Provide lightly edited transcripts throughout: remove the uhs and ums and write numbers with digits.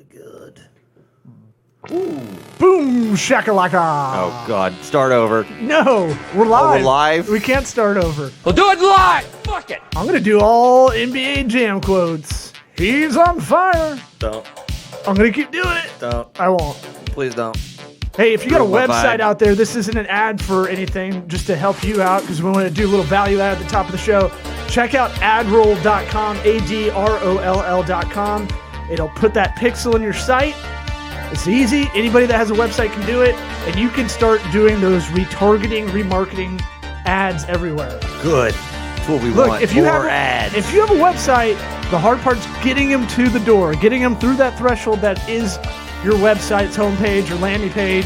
good. Ooh. Boom shakalaka. Oh, God. Start over. No, we're live. we're live? We can't start over. We'll do it live. Fuck it. I'm going to do all NBA Jam quotes. He's on fire. Don't. I'm going to keep doing it. Don't. I won't. Please don't. Hey, if you got a Ruin my website vibe. out there, this isn't an ad for anything, just to help you out because we want to do a little value add at the top of the show. Check out adroll.com, ADROLL.com. It'll put that pixel in your site. It's easy. Anybody that has a website can do it, and you can start doing those retargeting, remarketing ads everywhere. Good. That's what we Look, want. if you More have ads. if you have a website, the hard part's getting them to the door, getting them through that threshold that is your website's homepage or landing page.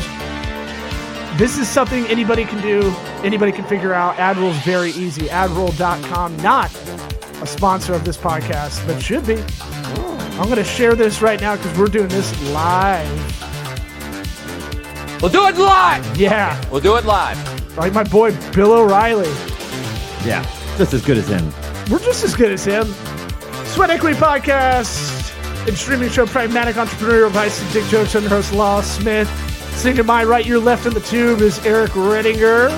This is something anybody can do, anybody can figure out. AdRoll's very easy. AdRoll.com, not a sponsor of this podcast, but should be. I'm going to share this right now because we're doing this live. We'll do it live. Yeah, We'll do it live. like my boy Bill O'Reilly. Yeah, just as good as him. We're just as good as him. Sweat Equity Podcast and streaming show Pragmatic Entrepreneurial Advice and Dick Jokes. I'm your host, Law Smith. Sitting to my right, your left in the tube is Eric Redinger.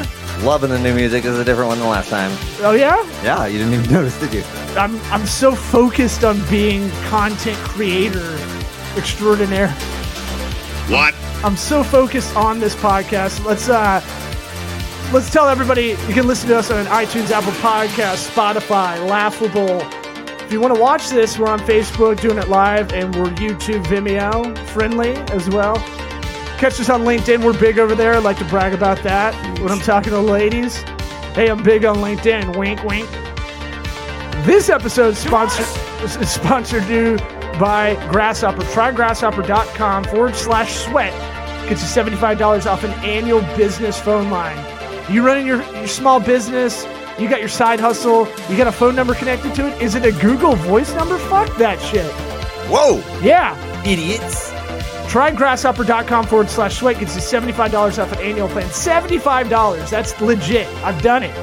Loving the new music. This is a different one than last time. Oh, yeah? Yeah, you didn't even notice, did you? I'm so focused on being content creator extraordinaire. What? I'm so focused on this podcast. Let's tell everybody you can listen to us on iTunes, Apple Podcasts, Spotify, Laughable. If you want to watch this, we're on Facebook doing it live, and we're YouTube, Vimeo friendly as well. Catch us on LinkedIn. We're big over there. I like to brag about that when I'm talking to ladies. Hey, I'm big on LinkedIn. Wink, wink. This episode is sponsored by Grasshopper. Try grasshopper.com/sweat. Gets you $75 off an annual business phone line. You running your small business, you got your side hustle, you got a phone number connected to it. Is it a Google Voice number? Fuck that shit. Whoa! Yeah. Idiots. Try grasshopper.com/sweat. Gets you $75 off an annual plan. $75. That's legit. I've done it.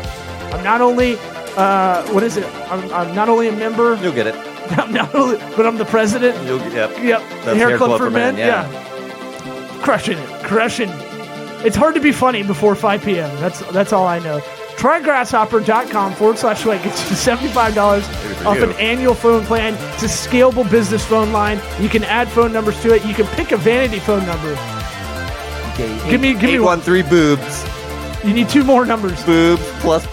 I'm not only, I'm not only a member, You'll get it. I'm not only, but I'm the president. You'll get Yep. Yep. That's Hair Club for Men. yeah. Crushing it. Crushing. It's hard to be funny before 5 p.m. That's all I know. Try grasshopper.com/sweat. Gets you $75 off an annual phone plan. It's a scalable business phone line. You can add phone numbers to it. You can pick a vanity phone number. Okay, Give me 813 boobs. You need two more numbers. Boobs plus.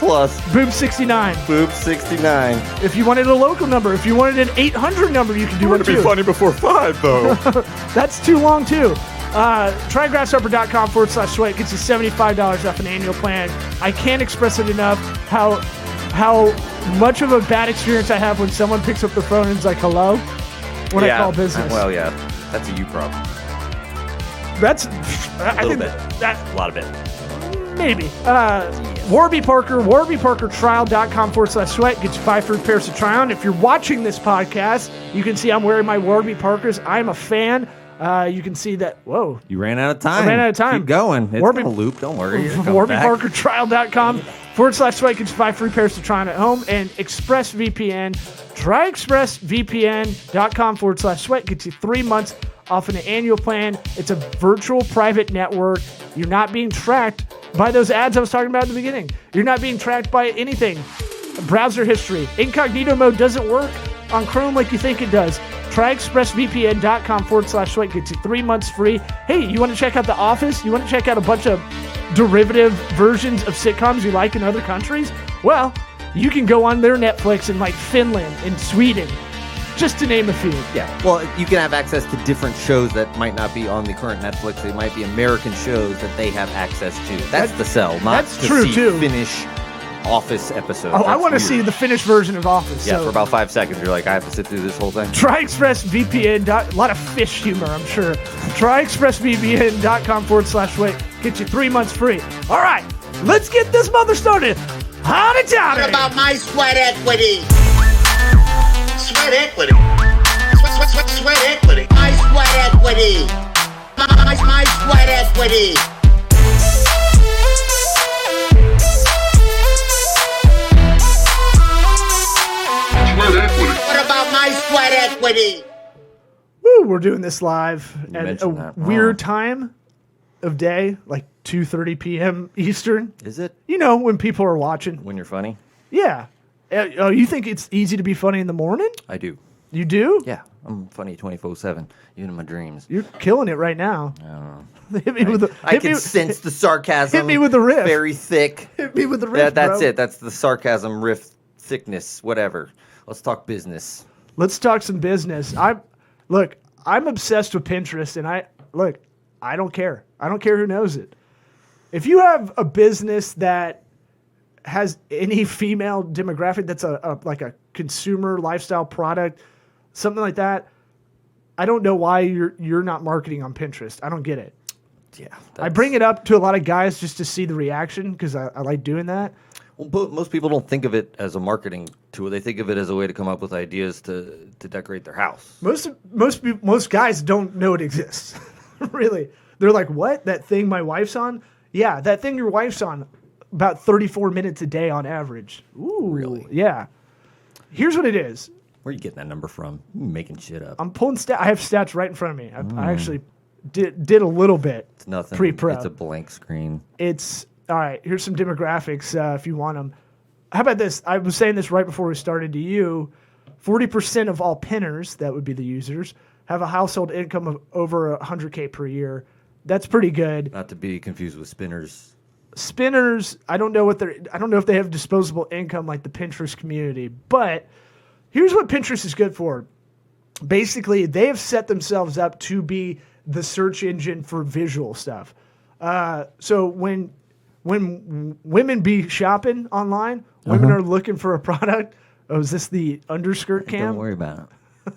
Boob 69. Boobs 69. If you wanted a local number, if you wanted an 800 number, you can do one too. before 5, though. That's too long too. Try grasshopper.com/sweat. Gets you $75 off an annual plan. I can't express it enough how much of a bad experience I have when someone picks up the phone and is like, hello, when I call business. Well, yeah. That's a you problem. That's A little bit. That A lot of it. maybe. Warby Parker, warbyparkertrial.com/sweat. Gets you 5 free pairs to try on. If you're watching this podcast, you can see I'm wearing my Warby Parkers. I'm a fan. You can see that. Whoa. You ran out of time. I ran out of time. Keep going. It's Warby- a loop. Don't worry. It'll come back. warbyparkertrial.com/sweat gets you 5 free pairs to try on at home. And ExpressVPN. Try expressvpn.com/sweat gets you 3 months off an annual plan. It's a virtual private network. You're not being tracked by those ads I was talking about at the beginning. You're not being tracked by anything. Browser history. Incognito mode doesn't work on Chrome like you think it does. Try expressvpn.com/sweat gets you 3 months free. Hey, you want to check out The Office? You want to check out a bunch of derivative versions of sitcoms you like in other countries? Well, you can go on their Netflix in like Finland and Sweden, just to name a few. Yeah. Well, you can have access to different shows that might not be on the current Netflix. They might be American shows that they have access to. That's the sell, not that's to true, see too. Finnish Office episodes. Oh, I That's want to weird. see the Finnish version of Office. Yeah, so for about 5 seconds, you're like, I have to sit through this whole thing. Try ExpressVPN. A lot of fish humor, I'm sure. Try ExpressVPN.com/sweat. Get you 3 months free. All right, let's get this mother started. Howdy, towdy. What about my sweat equity? Sweat equity. Sweat equity. My sweat equity. My sweat equity. What about my sweat equity? Woo! We're doing this live at a mentioned that. weird time of day, like 2:30 p.m. Eastern. Is it You know, when people are watching. when you're funny? Yeah. Oh, you think it's easy to be funny in the morning? I do. You do? Yeah, I'm funny 24/7, even in my dreams. You're killing it right now. I don't know. Hit me with the. I hit can me- sense the sarcasm. hit me with the riff. Very thick. Hit me with the riff, Yeah, that's bro. it. That's the sarcasm, riff, thickness, whatever. Let's talk business. Let's talk some business. I'm obsessed with Pinterest, and I don't care. I don't care who knows it. If you have a business that has any female demographic that's like a consumer lifestyle product, something like that, I don't know why you're not marketing on Pinterest. I don't get it. Yeah. I bring it up to a lot of guys just to see the reaction because I like doing that. Well, but most people don't think of it as a marketing tool. They think of it as a way to come up with ideas to decorate their house. Most guys don't know it exists. Really. They're like, what? That thing my wife's on? Yeah, that thing your wife's on about 34 minutes a day on average. Ooh. Really? Yeah. Here's what it is. Where are you getting that number from? You're making shit up. I'm pulling I have stats right in front of me. I actually did a little bit. It's nothing. Pre-pro. It's a blank screen. It's all right. Here's some demographics if you want them. How about this? I was saying this right before we started to you. 40% of all pinners, that would be the users, have a household income of over $100K per year. That's pretty good. Not to be confused with spinners. Spinners, I don't know if they have disposable income like the Pinterest community, but here's what Pinterest is good for. Basically, they have set themselves up to be the search engine for visual stuff. So when women be shopping online, women are looking for a product. Oh, is this the underskirt cam? Don't worry about it.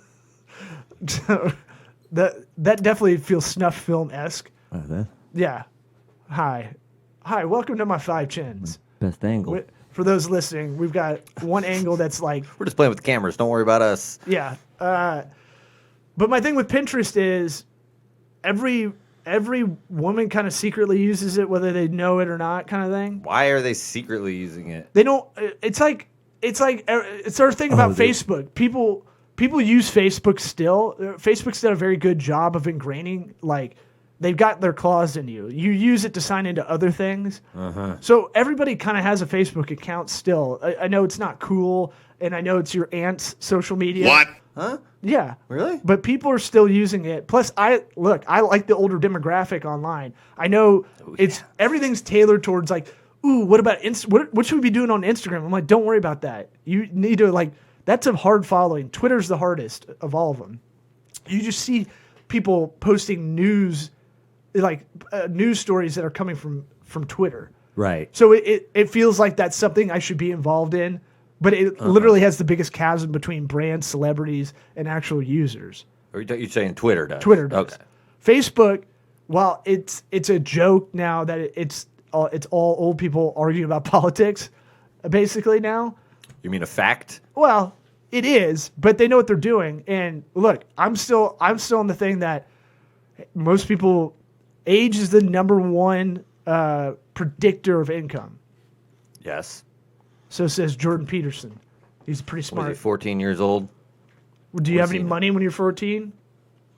that definitely feels snuff film-esque. Oh, that Yeah. Hi, welcome to my five chins. best angle. For those listening, we've got one angle that's like, We're just playing with cameras. Don't worry about us. yeah. But my thing with Pinterest is every woman kind of secretly uses it, whether they know it or not, kind of thing. Why are they secretly using it? They don't. It's our thing about Facebook. People use Facebook still. Facebook's done a very good job of ingraining, like, they've got their claws in you. You use it to sign into other things. So everybody kind of has a Facebook account still. I know it's not cool, and I know it's your aunt's social media. What? Huh? Yeah. Really? But people are still using it. Plus, I like the older demographic online. I know everything's tailored towards like, ooh, what about what should we be doing on Instagram? I'm like, don't worry about that. You need to that's a hard following. Twitter's the hardest of all of them. You just see people posting news stories that are coming from Twitter. Right. So it feels like that's something I should be involved in, but it literally has the biggest chasm between brands, celebrities, and actual users. Or you're saying Twitter does? Twitter does. Okay. Facebook, while it's a joke now that it's all old people arguing about politics, basically now. You mean a fact? Well, it is, but they know what they're doing. And look, I'm still on the thing that most people, age is the number one predictor of income. Yes. So says Jordan Peterson. He's pretty Was smart. he 14 years old? Do you have he any know? money when you're 14?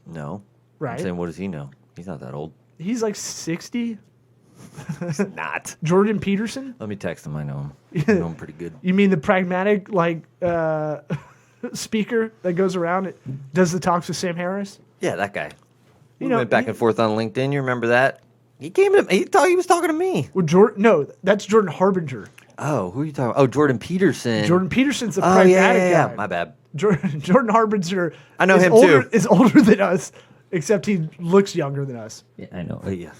No. Right. I'm saying, what does he know? He's not that old. He's like 60. Not. Jordan Peterson? Let me text him. I know him. I know him pretty good. You mean the pragmatic speaker that goes around and does the talks with Sam Harris? Yeah, that guy. We know, went back and forth on LinkedIn. You remember that? He came to. He thought he was talking to me. Well, no, that's Jordan Harbinger. Oh, who are you talking about? Oh, Jordan Peterson. Jordan Peterson's the Oh, pragmatic yeah. guy. My bad. Jordan Harbinger. I know is him older, too. Is older than us, except he looks younger than us. Yeah, I know. Yeah,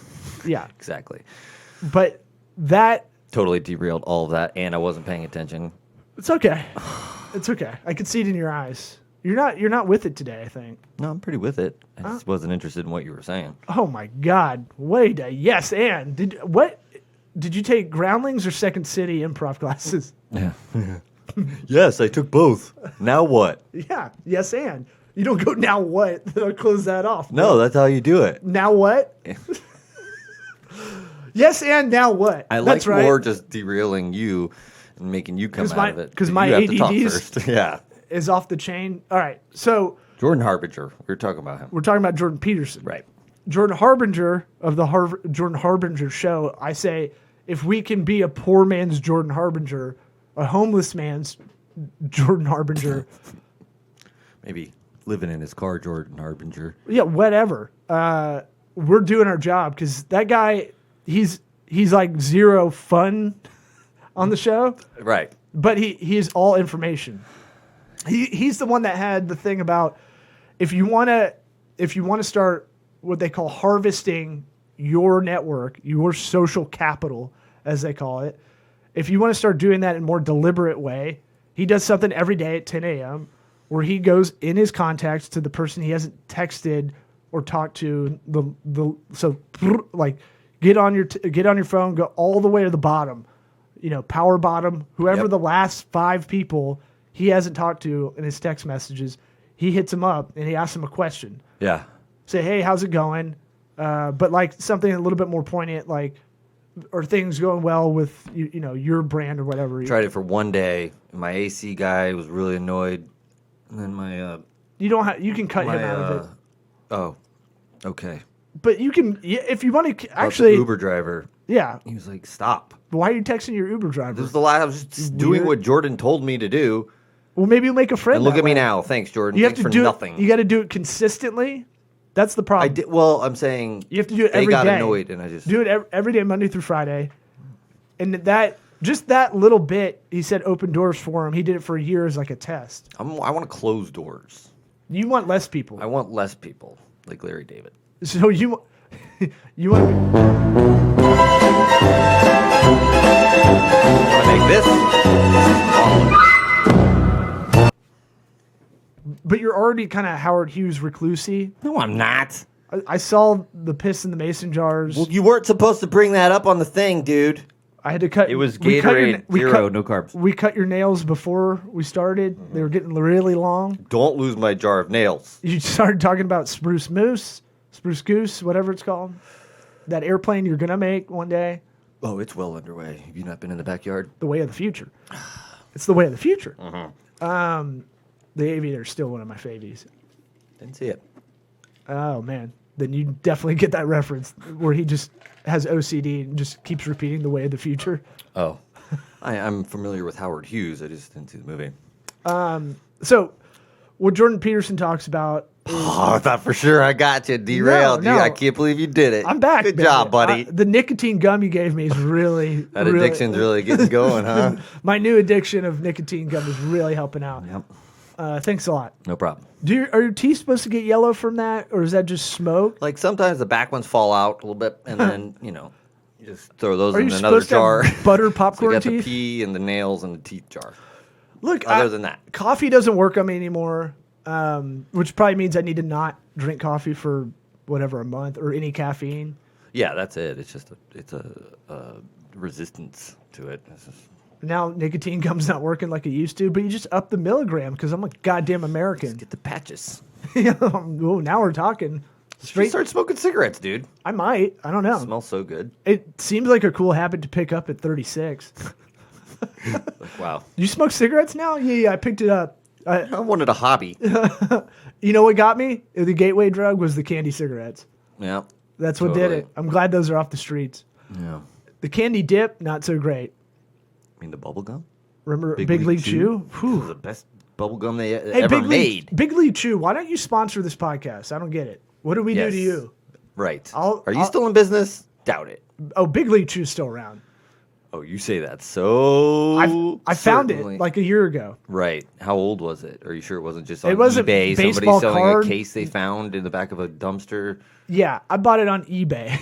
Yeah, exactly. but that Totally derailed all of that, and I wasn't paying attention. it's okay. It's okay. I could see it in your eyes. You're not with it today, I think. No, I'm pretty with it. I just wasn't interested in what you were saying. Oh my God! Wait, yes, and did you take Groundlings or Second City improv classes? Yeah. Yes, I took both. Now what? Yeah, yes, and you don't go now what? I'll close that off. No, that's how you do it. Now what? Yes, and now what? I That's like right. more just derailing you and making you come 'Cause out my- of it. 'cause You my have to talk ADDs first. Yeah. Is off the chain. All right, so Jordan Harbinger. We were talking about him. We're talking about Jordan Peterson. Right. Jordan Harbinger of the Jordan Harbinger show. I say, if we can be a poor man's Jordan Harbinger, a homeless man's Jordan Harbinger. Maybe living in his car, Jordan Harbinger. Yeah, whatever. We're doing our job because that guy, he's like zero fun on the show, Right. but he is all information. He's the one that had the thing about if you want to start what they call harvesting your network, your social capital, as they call it. If you want to start doing that in a more deliberate way, he does something every day at 10 a.m. where he goes in his contacts to the person he hasn't texted or talked to. Get on your phone, go all the way to the bottom, power bottom, whoever Yep. the last 5 people he hasn't talked to in his text messages, he hits them up and he asks them a question. Yeah. Say, hey, how's it going? But like something a little bit more poignant, like, are things going well with your brand or whatever? Tried it for one day. My AC guy was really annoyed. And then my You can cut him out of it. Oh, okay. But you can, if you want to About actually. the Uber driver. Yeah. He was like, "Stop." Why are you texting your Uber driver? This was the last. I was just doing Weird. what Jordan told me to do. Well, maybe you'll make a friend. And look that at me way. now. Thanks, Jordan. You have Thanks to for do nothing. it. You got to do it consistently. That's the problem. I did. Well, I'm saying You have to do it they every got day. annoyed, and I just do it every day, Monday through Friday. And that little bit, he said open doors for him. He did it for a year as like a test. I want to close doors. You want less people. I want less people like Larry David. So you want to make this smaller. but you're already kind of Howard Hughes reclusey. No, I'm not. I saw the piss in the mason jars. Well, you weren't supposed to bring that up on the thing, dude. I had to cut. It was we cut your- Gatorade we Zero, cut- no carbs. We cut your nails before we started. They were getting really long. Don't lose my jar of nails. You started talking about spruce moose, spruce goose, whatever it's called. That airplane you're gonna make one day. Oh, it's well underway. Have you not been in the backyard? The way of the future. It's the way of the future. Mm-hmm. The Aviator is still one of my favies. Didn't see it. Oh man, then you definitely get that reference where he just has OCD and just keeps repeating the way of the future. Oh, I'm familiar with Howard Hughes. I just didn't see the movie. So, what Jordan Peterson talks about. Oh, I thought for sure I got you derailed. No. You, I can't believe you did it. I'm back. Good baby. job, buddy. The nicotine gum you gave me is really That addiction's really getting going, huh? My new addiction of nicotine gum is really helping out. Yep. Thanks a lot. No problem. Are your teeth supposed to get yellow from that, or is that just smoke? Like sometimes the back ones fall out a little bit, and then you just throw those Are in you another supposed to jar. have butter So you popcorn got the teeth? pee and the nails and the teeth jar. Look, Other than that. coffee doesn't work on me anymore, which probably means I need to not drink coffee for whatever, a month, or any caffeine. Yeah, that's it. It's just a resistance to it. It's just, Now nicotine gum's not working like it used to, but you just up the milligram because I'm a goddamn American. get the patches. Oh, now we're talking. Straight start smoking cigarettes, dude. I might. I don't know. Smells so good. It seems like a cool habit to pick up at 36. Like, wow. You smoke cigarettes now? Yeah, I picked it up. I wanted a hobby. You know what got me? The gateway drug was the candy cigarettes. Yeah. That's what did Totally. it. I'm glad those are off the streets. Yeah. The candy dip, not so great. I mean the bubble gum? Remember Big League Chew? This is the best bubble gum they Hey, ever Big made. League, Big League Chew, why don't you sponsor this podcast? I don't get it. What did we do to Yes. you? Right. I'll- Are you still in business? Doubt it. Oh, Big League Chew's still around. Oh, you say that so I found it certainly. like a year ago. Right. How old was it? Are you sure it wasn't just on It was a eBay? Somebody baseball selling card. a case they found in the back of a dumpster. Yeah, I bought it on eBay.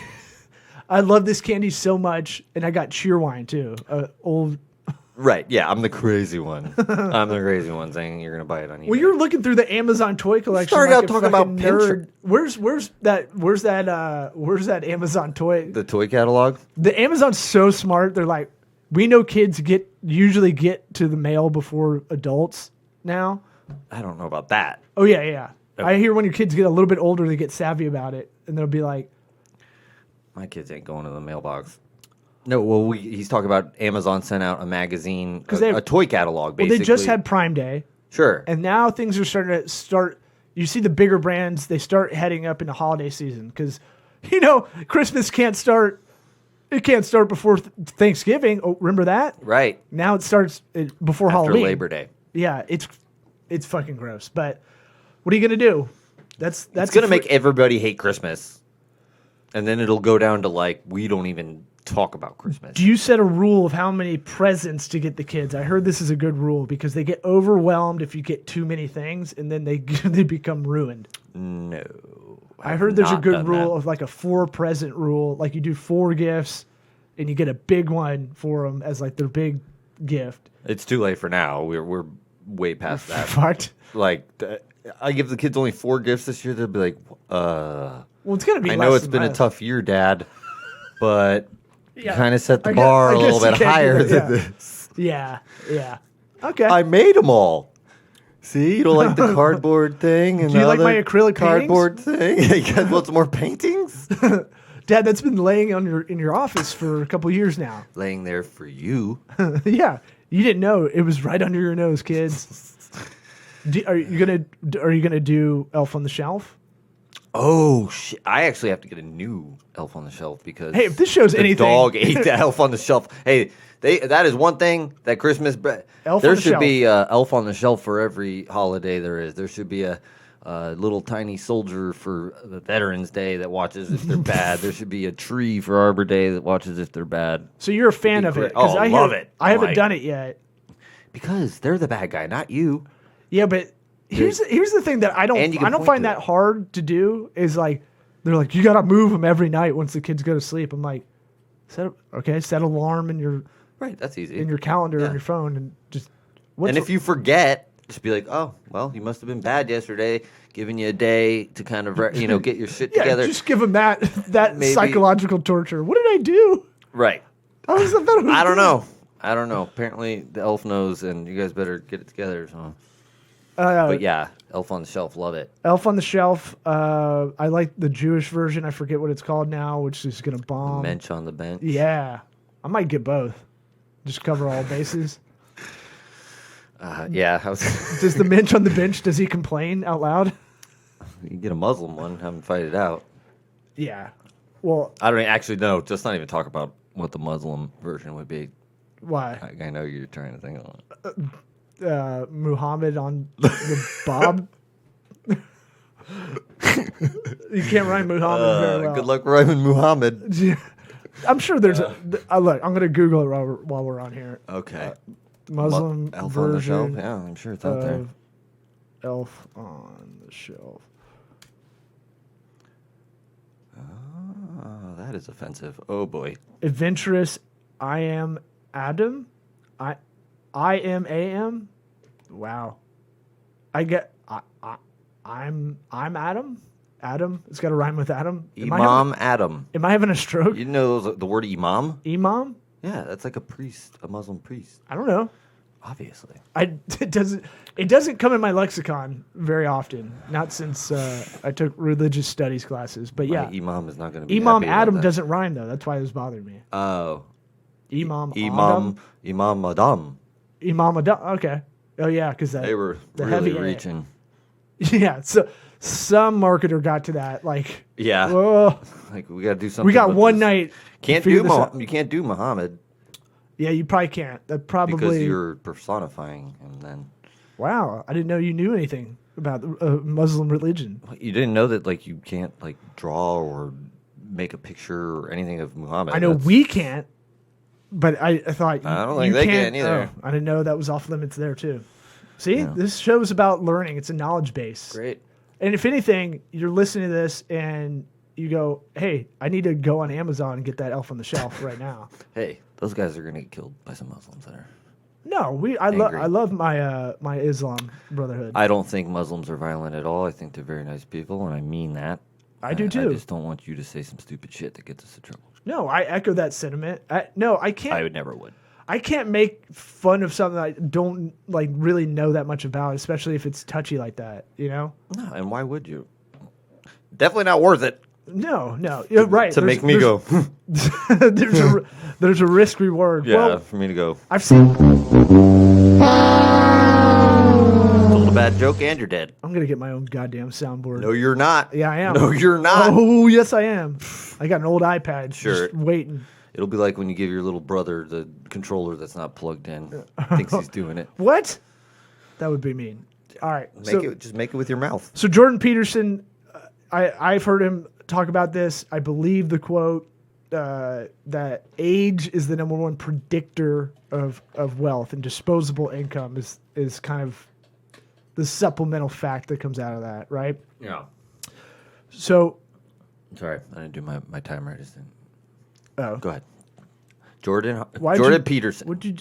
I love this candy so much, and I got Cheerwine too. Old. Right. Yeah, I'm the crazy one. I'm the crazy one saying you're gonna buy it on eBay. Well, you're looking through the Amazon toy collection. started like out a talking about fucking Pinterest. nerd. Where's that Amazon toy? the toy catalog. The Amazon's so smart. They're like, we know kids usually get to the mail before adults now. I don't know about that. Oh yeah. Okay. I hear when your kids get a little bit older, they get savvy about it, and they'll be like, My kids ain't going to the mailbox. No, well, he's talking about Amazon sent out a magazine, they- a toy catalog, well, basically. they just had Prime Day, Sure. and now things are starting to you see the bigger brands, they start heading up into holiday season because, Christmas can't start. It can't start before Thanksgiving. Oh, remember that? Right. Now it starts before After Halloween. Labor Day. Yeah, it's fucking gross. But what are you gonna do? That's It's gonna make everybody hate Christmas, and then it'll go down to like we don't even talk about Christmas. Do you set a rule of how many presents to get the kids? I heard this is a good rule because they get overwhelmed if you get too many things, and then they they become ruined. No. I heard there's a not good done rule that. of like a 4 present rule. Like you do 4 gifts, and you get a big one for them as like their big gift. It's too late for now. We're way past that. What? Like, I give the kids only 4 gifts this year. They'll be like, Well, it's gonna be. I know less it's than been a that. tough year, Dad, but Yeah. kind of set the I guess- bar I a little guess you bit can't do higher that, than yeah. this. Yeah. Okay. I made them all. See, you don't like the cardboard thing, and Do you the like my other acrylic cardboard thing? You guys want some more paintings? Dad, that's been laying in your office for a couple years now. Laying there for you. Yeah, you didn't know it was right under your nose, kids. Are you gonna do Elf on the Shelf? Oh shit! I actually have to get a new Elf on the Shelf because Hey, if this shows the anything- dog ate the Elf on the Shelf. Hey, that is one thing that Christmas. Elf there on the should Shelf. be Elf on the Shelf for every holiday there is. There should be a little tiny soldier for the Veterans Day that watches if they're bad. There should be a tree for Arbor Day that watches if they're bad. So you're a fan of great. it? 'Cause Oh, I love hear- it. I haven't Like- done it yet. Because they're the bad guy, not you. Yeah, but here's the thing that I And you don't can point find to that it. hard to do is like they're like you gotta move them every night once the kids go to sleep. I'm like, set an alarm in your Right, that's easy. calendar Yeah. on your phone and just. And if you forget, just be like, "Oh, well, you must have been bad yesterday." Giving you a day to kind of, get your shit yeah, together. just give them that Maybe- psychological torture. What did I do? Right. How was that better? I don't know. Apparently, the elf knows, and you guys better get it together. So. But yeah, Elf on the Shelf, love it. Elf on the Shelf. I like the Jewish version. I forget what it's called now, which is gonna bomb. Mensch on the bench. Yeah, I might get both. Just cover all bases. Yeah, Does the Mensch on the bench? Does he complain out loud? you get a Muslim one, have him fight it out. Yeah. Well, I don't actually know. Just not even talk about what the Muslim version would be. why? I know you're trying to think of it. Muhammad on the Bob. You can't rhyme Muhammad very well. Good luck rhyming Muhammad. I'm sure there's a look. I'm gonna Google it while we're on here. Okay. Muslim Elf on the Shelf. version Yeah, I'm sure it's out there. of Elf on the Shelf. Oh, that is offensive. Oh boy. Adventurous. I am Adam. I am AM. Wow. I'm Adam. Adam. It's got to rhyme with Adam. Imam Adam. Am I having a stroke? You know the word imam? Imam? Yeah, that's like a priest, a Muslim priest. I don't know. Obviously. It doesn't come in my lexicon very often. Not since I took religious studies classes. But yeah, My imam is not going to be Imam happy about Adam that. doesn't rhyme though. That's why it was bothering me. Oh. Imam Imam Adam. Imam Adam. Okay. Oh yeah, because They were the really heavy A. reaching. Yeah. So some marketer got to that. Like, Yeah. oh, Like we got to do something. we got with one this. night. to Can't figure do this out. you can't do Muhammad Yeah, you probably can't. That because probably. you're personifying him. Then Wow, I didn't know you knew anything about Muslim religion. you didn't know that like you can't like draw or make a picture or anything of Muhammad. I know That's- we can't, but I thought I don't you think they can't can either. Oh, I didn't know that was off limits there too. See, Yeah. this show's about learning. It's a knowledge base. Great. And if anything, you're listening to this and you go, "Hey, I need to go on Amazon and get that Elf on the Shelf right now." Hey, those guys are gonna get killed by some Muslims there. No, I Angry. love my my Islam brotherhood. I don't think Muslims are violent at all. I think they're very nice people, and I mean that. I do too. I just don't want you to say some stupid shit that gets us in trouble. No, I echo that sentiment. I can't. I would never would. I can't make fun of something I don't like really know that much about, especially if it's touchy like that. You know? No, and why would you? Definitely not worth it No, you're right. to make me go. There's a risk reward. Yeah, Well, for me to go. I've seen. Told a bad bad joke and you're dead. I'm gonna get my own goddamn soundboard. No, you're not. Yeah, I am. No, you're not. Oh, yes, I am. I got an old iPad. Sure. Just waiting. It'll be like when you give your little brother the controller that's not plugged in. Thinks he's doing it. What? That would be mean. All right. Just make it with your mouth. So Jordan Peterson, I've heard him talk about this. I believe the quote that age is the number one predictor of wealth, and disposable income is kind of the supplemental fact that comes out of that, right? Yeah. So, Sorry, I didn't do my timer. I just didn't. oh, Go ahead. Jordan Why'd you- Peterson. would you?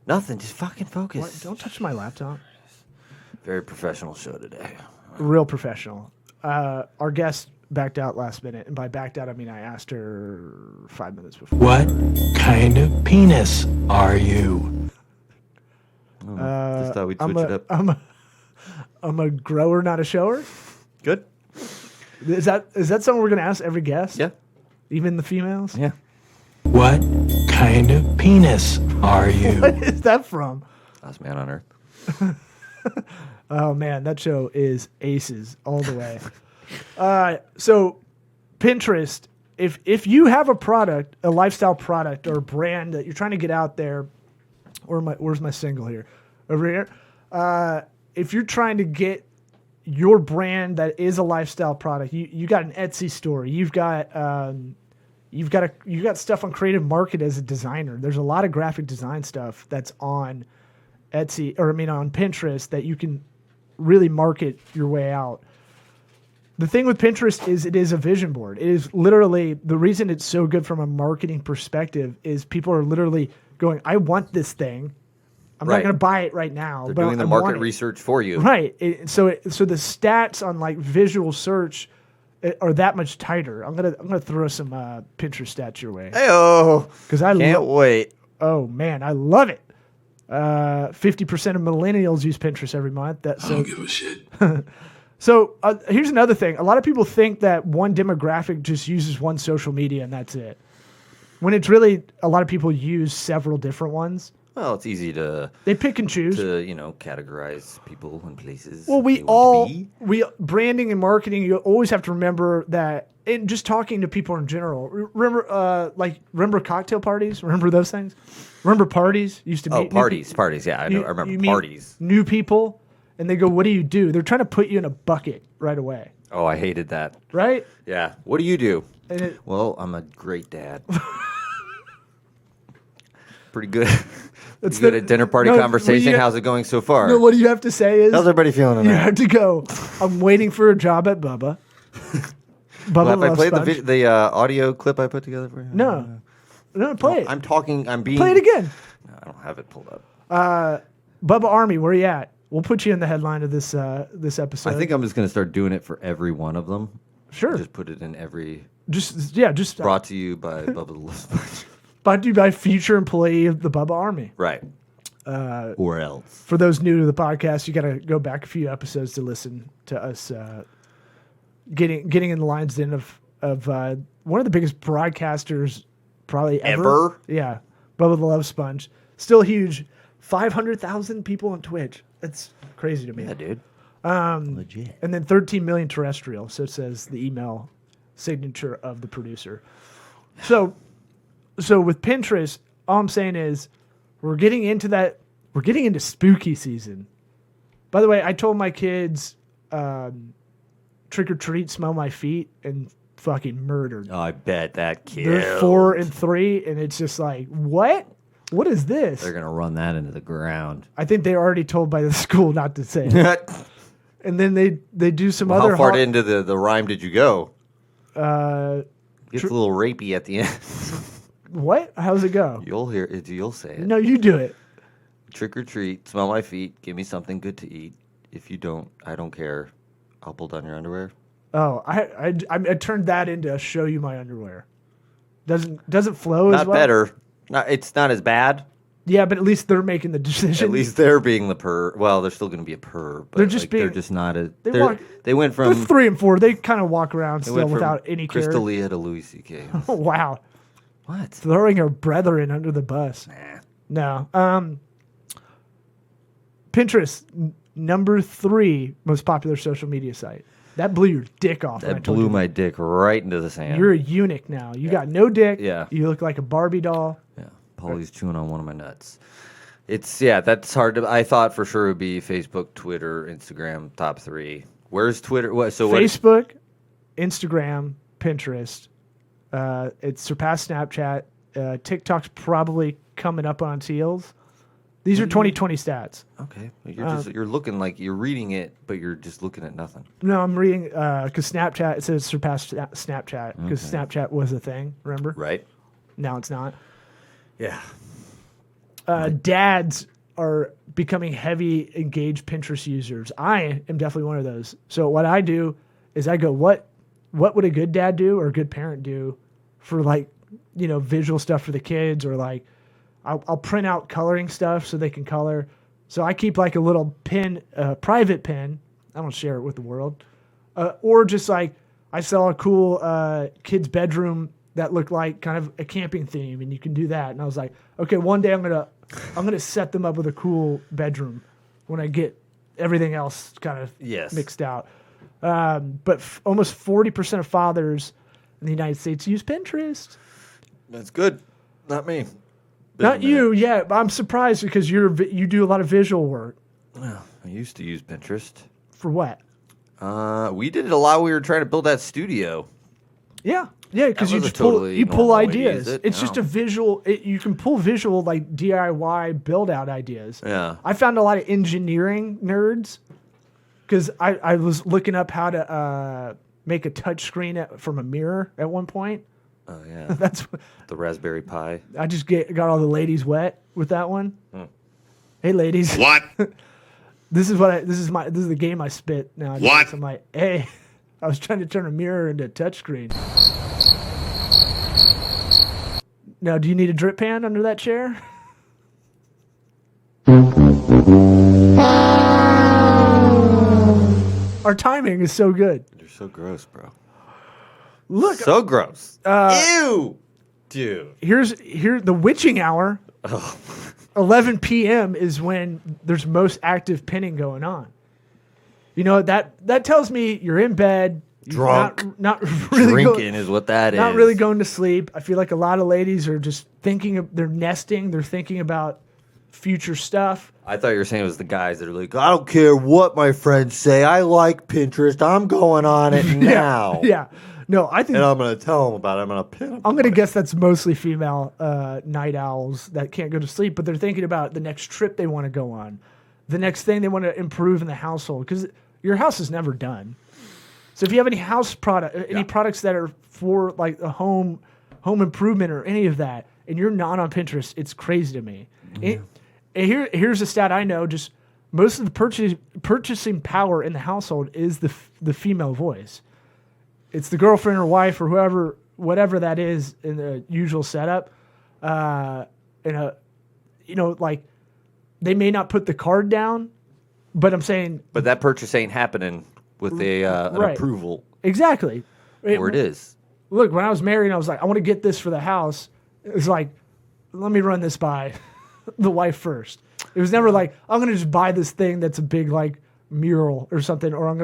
Nothing. Just fucking focus. What, don't touch my laptop. Very professional show today. Real professional. Our guest backed out last minute, and by backed out I mean I asked her 5 minutes before. What kind of penis are you? Just thought we'd switch it up. I'm a grower, not a shower. Good. Is that something we're gonna ask every guest? Yeah. Even the females? Yeah. What kind of penis are you? What is that from? Last man on earth. Oh man, that show is aces all the way. So Pinterest, if you have a product, a lifestyle product or a brand that you're trying to get out there, where's my single here? Over here. If you're trying to get your brand that is a lifestyle product, you got an Etsy store, you've got stuff on Creative Market as a designer. There's a lot of graphic design stuff that's on Etsy, on Pinterest that you can really market your way out. The thing with Pinterest is it is a vision board. It is literally, the reason it's so good from a marketing perspective is people are literally going, I want this thing. I'm not Right. going to buy it right now. They're but doing the I want market it." research for you. Right. So the stats on like visual search are that much tighter. I'm gonna throw some Pinterest stats your way Hey-oh. because I Can't wait. Oh man, I love it. 50% of millennials use Pinterest every month. I don't give a shit. So here's another thing. A lot of people think that one demographic just uses one social media and that's it. When it's really, a lot of people use several different ones. Well, it's easy to They pick and choose. categorize people and places. Well, they want to be. branding and marketing, you always have to remember that, and just talking to people in general. Remember cocktail parties? Remember those things? Remember parties? Used to meet Parties. Yeah, I know. I remember you meet parties. New people, and they go, "What do you do?" They're trying to put you in a bucket right away, Oh, I hated that. right? Yeah. What do you do? And Well, I'm a great dad. Pretty good. It's Good the- at dinner party no, conversation. well, you- How's it going so far? what do you have to say is How's everybody feeling you tonight? have to go. I'm waiting for a job at Bubba. Bubba Well, have I Love played Sponge. the audio clip I put together for you? No, play it. I'm talking. I'm being. Play it again. No, I don't have it pulled up. Bubba Army, where you at? We'll put you in the headline of this this episode. I think I'm just going to start doing it for every one of them. sure. Just put it in every. Just Brought to you by Bubba the Love Sponge. brought to you by future employee of the Bubba Army. Right. Or else. For those new to the podcast, you got to go back a few episodes to listen to us getting in the lines then of one of the biggest broadcasters probably ever. Yeah, Bubba the Love Sponge, still huge. 500,000 people on Twitch. That's crazy to me. Yeah, dude. Legit. And then 13 million terrestrial. So it says the email signature of the producer. So with Pinterest, all I'm saying is we're getting into spooky season. By the way, I told my kids trick or treat, smell my feet, and fucking murdered. Oh, I bet that kid. They're 4 and 3, and it's just like, what? What is this? They're gonna run that into the ground. I think they're already told by the school not to say it. How And then they do some other far into the rhyme did you go? Uh, Gets a little rapey at the end. what? How's it go? You'll hear it. You'll say it. No, you do it. Trick or treat, smell my feet, give me something good to eat. If you don't, I don't care. I'll pull down your underwear. Oh, I turned that into show you my underwear. Doesn't flow as Not well. better. It's not as bad. Yeah, but at least they're making the decision. At least they're being the purr. Well, they're still going to be a purr. But They're just they're being- just not a. they They walk- they went They're from 3 and 4. They kind of walk around they still went from without any care. Crystalia to Louis C.K. Oh, wow, What? throwing her brethren under the bus. Nah. No. Pinterest, number 3 most popular social media site. That blew your dick off. when I That told blew you my dick right into the sand. You're a eunuch now. You got no dick. Yeah. You look like a Barbie doll. Yeah, Paulie's chewing on one of my nuts. That's hard to. I thought for sure it would be Facebook, Twitter, Instagram, top 3. Where's Twitter? What? So what? Facebook, Instagram, Pinterest. It's surpassed Snapchat. TikTok's probably coming up on its heels. These are 2020 stats. Okay, you're looking like you're reading it, but you're just looking at nothing. No, I'm reading because Snapchat, it says surpassed Snapchat because Snapchat was a thing, remember? Right. Now it's not. Yeah. Dads are becoming heavy engaged Pinterest users. I am definitely one of those. So what I do is I go, what would a good dad do or a good parent do for visual stuff for the kids, or I'll print out coloring stuff so they can color. So I keep like a little pen, private pen. I don't share it with the world. Or just I saw a cool kid's bedroom that looked like kind of a camping theme, and you can do that. And I was like, okay, one day I'm gonna set them up with a cool bedroom when I get everything else kind of mixed out. But almost 40% of fathers in the United States use Pinterest. That's good. Not me. Not you, yeah. But I'm surprised because you do a lot of visual work. Well, I used to use Pinterest. For what? We did it a lot. We were trying to build that studio. Yeah, because you was a just pull totally pull normal way to ideas. use it. It's just a visual. You can pull visual like DIY build out ideas. Yeah. I found a lot of engineering nerds because I was looking up how to make a touch screen from a mirror at one point. Oh yeah. That's what, The Raspberry Pi. I just got all the ladies wet with that one. Hey ladies, What? this is the game I spit now. What? I'm like, hey, I was trying to turn a mirror into a touchscreen. Now, do you need a drip pan under that chair? Our timing is so good. You're so gross, bro. Look, So gross. Ew. Dude. here's the witching hour. 11 p.m. is when there's most active pinning going on. You know, that tells me you're in bed. You're Drunk. Not really Drinking is what that is. not really going to sleep. I feel like a lot of ladies are just they're nesting. They're thinking about future stuff. I thought you were saying it was the guys that are like, I don't care what my friends say. I like Pinterest. I'm going on it now. Yeah. No, I think And I'm going to tell them about it. I'm going to pin them. I'm going to guess that's mostly female night owls that can't go to sleep, but they're thinking about the next trip they want to go on, the next thing they want to improve in the household, because your house is never done. So if you have any products that are for like a home improvement or any of that, and you're not on Pinterest, it's crazy to me. And here's a stat I know: just most of the purchasing power in the household is the female voice. It's the girlfriend or wife or whatever that is in the usual setup. Like they may not put the card down, but I'm saying But that purchase ain't happening with an Right. approval. exactly. Or it is. Look, when I was married, I was like, I want to get this for the house. It was like, let me run this by the wife first. It was never like, I'm gonna just buy this thing that's a big like mural or something, or I'm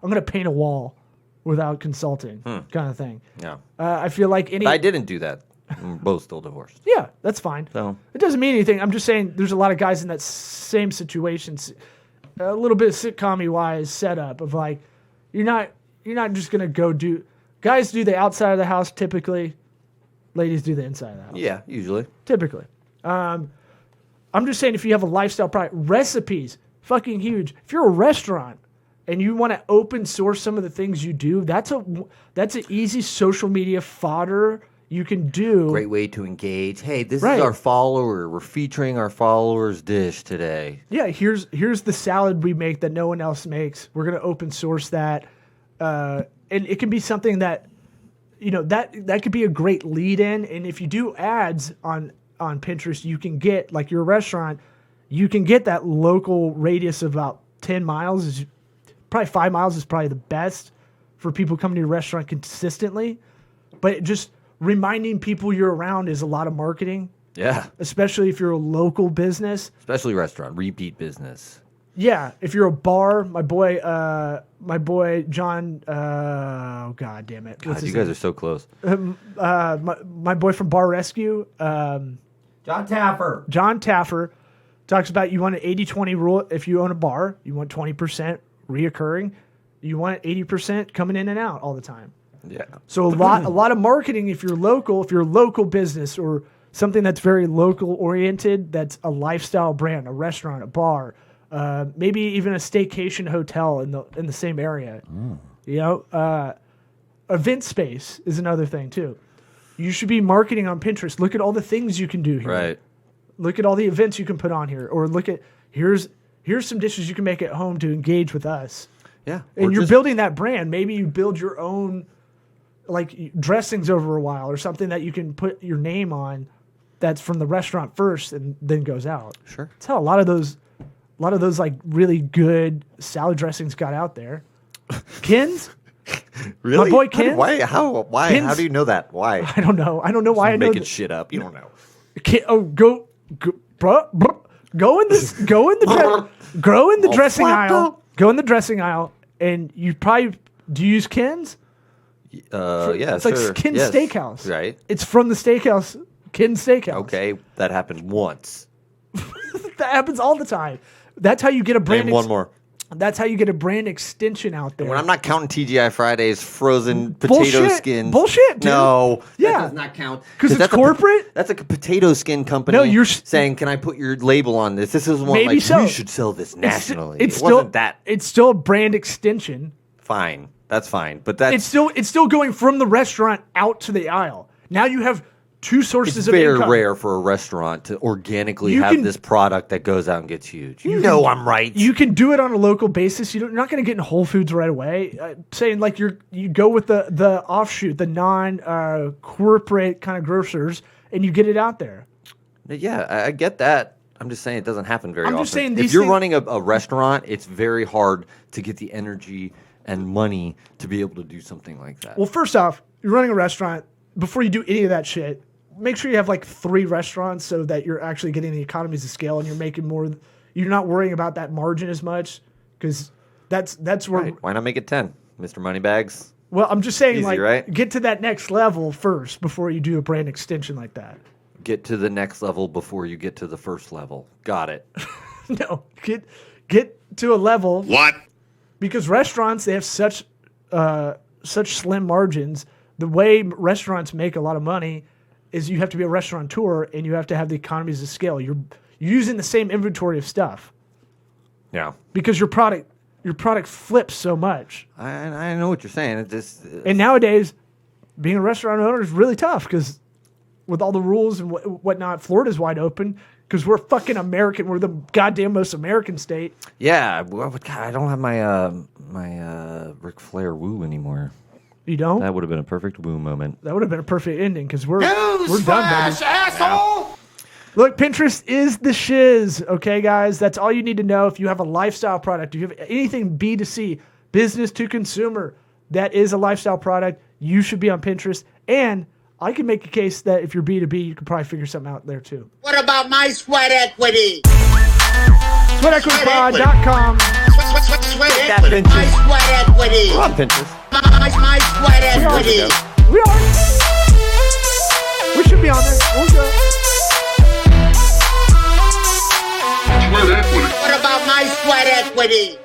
gonna paint a wall without consulting, kind of thing. Yeah. I feel like any. I didn't do that. We're both still divorced. Yeah, that's fine. So It doesn't mean anything. I'm just saying there's a lot of guys in that same situation, a little bit sitcom-y wise setup of like, you're not just gonna go do. Guys do the outside of the house typically. Ladies do the inside of the house. yeah, usually. Typically. I'm just saying if you have a lifestyle product, recipes, fucking huge. If you're a restaurant and you want to open source some of the things you do, that's an easy social media fodder you can do. Great way to engage. Hey, this Right. is our follower. We're featuring our followers' dish today. Yeah, here's the salad we make that no one else makes. We're gonna open source that, and it can be something that, that could be a great lead in. And if you do ads on Pinterest, you can get, like your restaurant, you can get that local radius of about 10 miles. Is probably 5 miles is probably the best for people coming to your restaurant consistently. But just reminding people you're around is a lot of marketing, Yeah. especially if you're a local business. Especially restaurant. Repeat business. Yeah, if you're a bar, my boy John. Oh God damn it! God, you guys are so close. My boy from Bar Rescue, John Taffer. John Taffer, talks about you want an 80-20 rule. If you own a bar, you want 20% reoccurring. You want 80% coming in and out all the time. Yeah. So a lot of marketing if you're a local business or something that's very local oriented, that's a lifestyle brand, a restaurant, a bar, maybe even a staycation hotel in the same area. You know, event space is another thing too. You should be marketing on Pinterest. Look at all the things you can do here. Right. Look at all the events you can put on here, or look at here's some dishes you can make at home to engage with us. Yeah. And you're building that brand. Maybe you build your own like dressings over a while or something that you can put your name on that's from the restaurant first and then goes out. Sure. That's how a lot of those like really good salad dressings got out there. Ken's? Really? My boy Ken? Why? How? Why? Ken's- How do you know that? Why? I don't know. I don't know why I know Making that. shit up. You don't know. Go go in this go in the grow in the dressing flapped aisle. up. Go in the dressing aisle and you probably do you use Ken's? Yeah, It's like sure. Ken's Yes. Steakhouse. Right. It's from the steakhouse, Ken's Steakhouse. Okay, that happened once. That happens all the time. That's how you get a brand. Name one more. That's how you get a brand extension out there. When I'm not counting TGI Fridays, frozen potato Bullshit. skins. Bullshit, dude. No. Yeah. That does not count. 'Cause it's that's corporate? That's like a potato skin company No, you're saying, can I put your label on this? This is one Maybe like, so. we should sell this nationally. It's it still wasn't that It's still a brand extension. fine. That's fine. But that's It's still going from the restaurant out to the aisle. Now you have two sources it's of very income. rare for a restaurant to organically You have can- this product that goes out and gets huge. You know I'm right. You can do it on a local basis. You're not going to get in Whole Foods right away. Saying like you go with the offshoot, the non corporate kind of grocers, and you get it out there. Yeah, I get that. I'm just saying it doesn't happen very I'm often. just saying if these you're things- running a restaurant, it's very hard to get the energy and money to be able to do something like that. Well, first off, you're running a restaurant. Before you do any of that shit, make sure you have like 3 restaurants so that you're actually getting the economies of scale and you're making more. You're not worrying about that margin as much because that's where. Right. Why not make it 10, Mr. Moneybags? Well, I'm just saying, Easy, like, right? get to that next level first before you do a brand extension like that. Get to the next level before you get to the first level. Got it. No, get to a level. What? Because restaurants, they have such slim margins. The way restaurants make a lot of money is you have to be a restaurateur and you have to have the economies of scale. You're using the same inventory of stuff Yeah. because your product flips so much. I know what you're saying. It just And nowadays, being a restaurant owner is really tough because with all the rules and whatnot, Florida's wide open because we're fucking American. We're the goddamn most American state. yeah. Well, God, I don't have my Ric Flair woo anymore. You don't? That would have been a perfect woo moment. That would have been a perfect ending because we're done, baby. asshole! Look, Pinterest is the shiz, okay, guys? That's all you need to know. If you have a lifestyle product, if you have anything B2C, business to consumer, that is a lifestyle product, you should be on Pinterest. And I can make a case that if you're B2B, you could probably figure something out there too. What about my sweat equity? SweatEquityPod.com. Sweat That equity. My Pinterest. sweat equity. We're on Pinterest. My sweat equity. We are. We should be on there. We'll go. What about my sweat equity?